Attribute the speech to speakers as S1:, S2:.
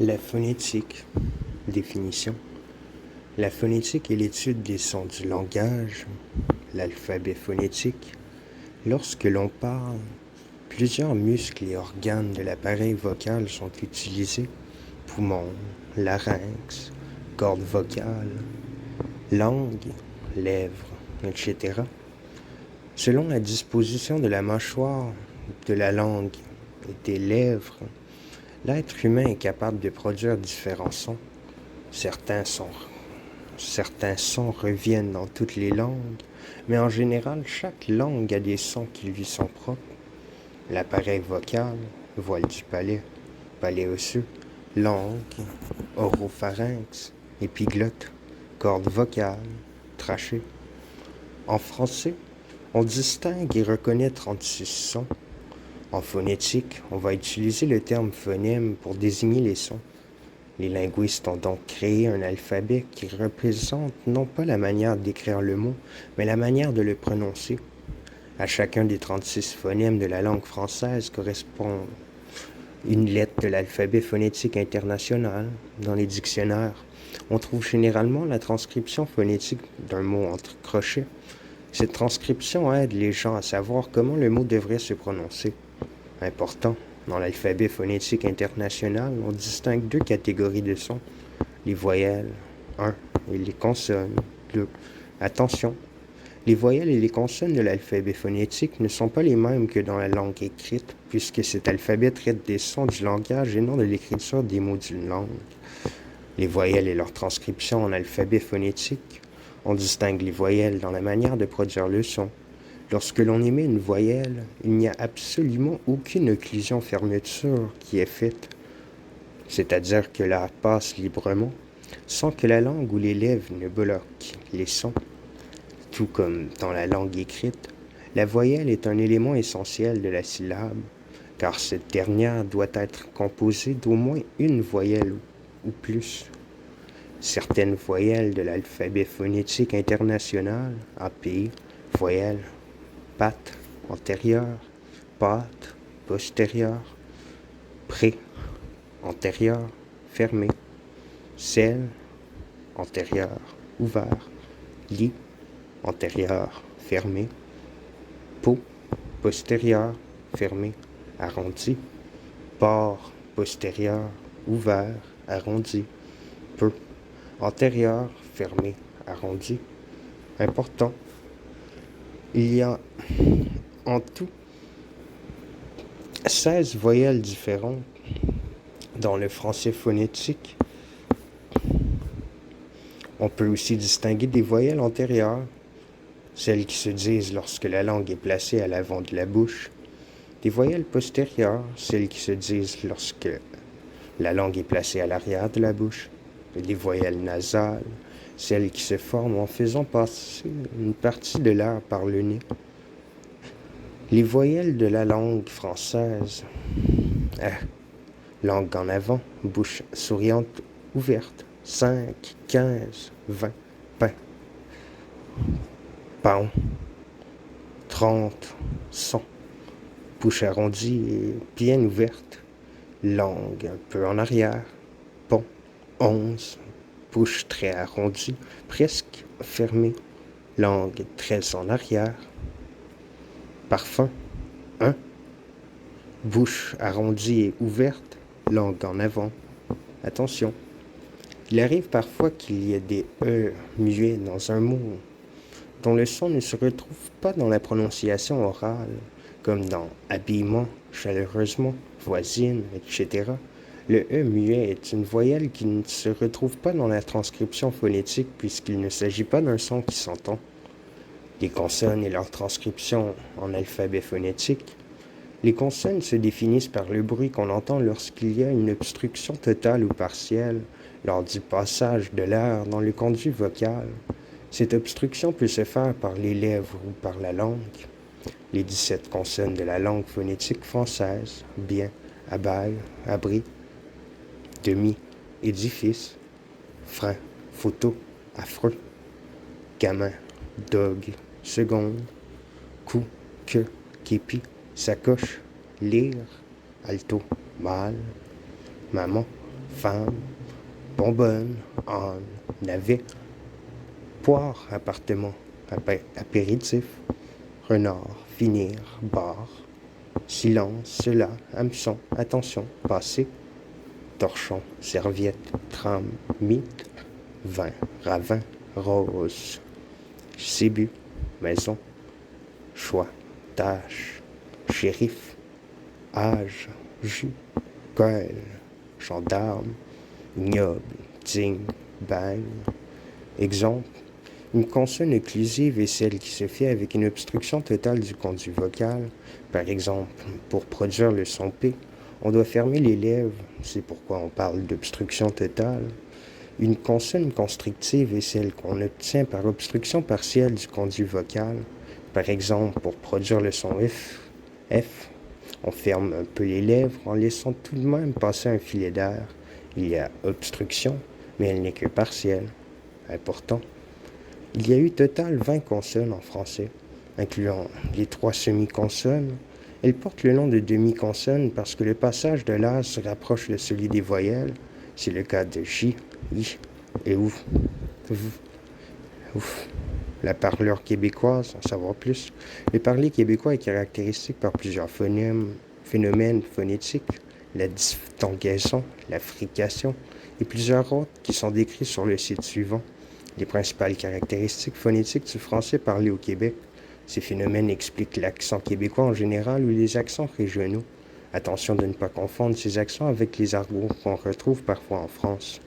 S1: La phonétique. Définition. La phonétique est l'étude des sons du langage, l'alphabet phonétique. Lorsque l'on parle, plusieurs muscles et organes de l'appareil vocal sont utilisés. Poumons, larynx, cordes vocales, langue, lèvres, etc. Selon la disposition de la mâchoire, de la langue et des lèvres, l'être humain est capable de produire différents sons. Certains sons reviennent dans toutes les langues, mais en général, chaque langue a des sons qui lui sont propres. L'appareil vocal, voile du palais, palais osseux, langue, oropharynx, épiglotte, cordes vocales, trachée. En français, on distingue et reconnaît 36 sons. En phonétique, on va utiliser le terme phonème pour désigner les sons. Les linguistes ont donc créé un alphabet qui représente non pas la manière d'écrire le mot, mais la manière de le prononcer. À chacun des 36 phonèmes de la langue française correspond une lettre de l'alphabet phonétique international. Dans les dictionnaires, on trouve généralement la transcription phonétique d'un mot entre crochets. Cette transcription aide les gens à savoir comment le mot devrait se prononcer. Important, dans l'alphabet phonétique international, on distingue deux catégories de sons, les voyelles, 1, et les consonnes, 2. Attention, les voyelles et les consonnes de l'alphabet phonétique ne sont pas les mêmes que dans la langue écrite, puisque cet alphabet traite des sons du langage et non de l'écriture des mots d'une langue. Les voyelles et leur transcription en alphabet phonétique, on distingue les voyelles dans la manière de produire le son. Lorsque l'on émet une voyelle, il n'y a absolument aucune occlusion-fermeture qui est faite, c'est-à-dire que l'air passe librement, sans que la langue ou les lèvres ne bloquent les sons. Tout comme dans la langue écrite, la voyelle est un élément essentiel de la syllabe, car cette dernière doit être composée d'au moins une voyelle ou plus. Certaines voyelles de l'alphabet phonétique international, AP, voyelles, patte, antérieure, pâte, postérieure, pré, antérieure, fermé, selle, antérieure, ouvert, lit, antérieure, fermé, peau, postérieure, fermé, arrondi, port, postérieur, ouvert, arrondi, peu, antérieur, fermé, arrondi. Important. Il y a en tout 16 voyelles différentes dans le français phonétique. On peut aussi distinguer des voyelles antérieures, celles qui se disent lorsque la langue est placée à l'avant de la bouche, des voyelles postérieures, celles qui se disent lorsque la langue est placée à l'arrière de la bouche, et des voyelles nasales, celles qui se forment en faisant passer une partie de l'air par le nez. Les voyelles de la langue française. Langue en avant, bouche souriante ouverte. 5, 15, 20, pain. Paon. 30, son. Bouche arrondie et bien ouverte. Langue un peu en arrière. Pont. 11. Bouche très arrondie, presque fermée. Langue très en arrière. Parfum. 1. Bouche arrondie et ouverte, langue en avant. Attention. Il arrive parfois qu'il y ait des E muets dans un mot, dont le son ne se retrouve pas dans la prononciation orale, comme dans habillement, chaleureusement, voisine, etc. Le E muet est une voyelle qui ne se retrouve pas dans la transcription phonétique puisqu'il ne s'agit pas d'un son qui s'entend. Les consonnes et leur transcription en alphabet phonétique. Les consonnes se définissent par le bruit qu'on entend lorsqu'il y a une obstruction totale ou partielle lors du passage de l'air dans le conduit vocal. Cette obstruction peut se faire par les lèvres ou par la langue. Les 17 consonnes de la langue phonétique française, bien, abeille, abri, demi, édifice, frein, photo, affreux, gamin, dog, seconde, cou, queue, képi, sacoche, lire, alto, mâle, maman, femme, bonbonne, âne, navet, poire, appartement, apéritif, renard, finir, bar, silence, cela, hameçon, attention, passé, torchon, serviette, trame, mythe, vin, ravin, rose, cébut, maison, choix, tâche, shérif, âge, jus, gueule, gendarme, ignoble, digne, bagne. Exemple, une consonne occlusive est celle qui se fait avec une obstruction totale du conduit vocal. Par exemple, pour produire le son P, on doit fermer les lèvres, c'est pourquoi on parle d'obstruction totale. Une consonne constrictive est celle qu'on obtient par obstruction partielle du conduit vocal. Par exemple, pour produire le son F, on ferme un peu les lèvres en laissant tout de même passer un filet d'air. Il y a obstruction, mais elle n'est que partielle. Important. Il y a eu total 20 consonnes en français, incluant les 3 semi-consonnes. Elles portent le nom de demi-consonnes parce que le passage de l'as se rapproche de celui des voyelles. C'est le cas de J, I et OU. Ouf. La parleur québécoise, en savoir plus. Le parler québécois est caractéristique par plusieurs phénomènes phonétiques, la diphtongaison, la frication et plusieurs autres qui sont décrits sur le site suivant. Les principales caractéristiques phonétiques du français parlé au Québec. Ces phénomènes expliquent l'accent québécois en général ou les accents régionaux. Attention de ne pas confondre ces accents avec les argots qu'on retrouve parfois en France.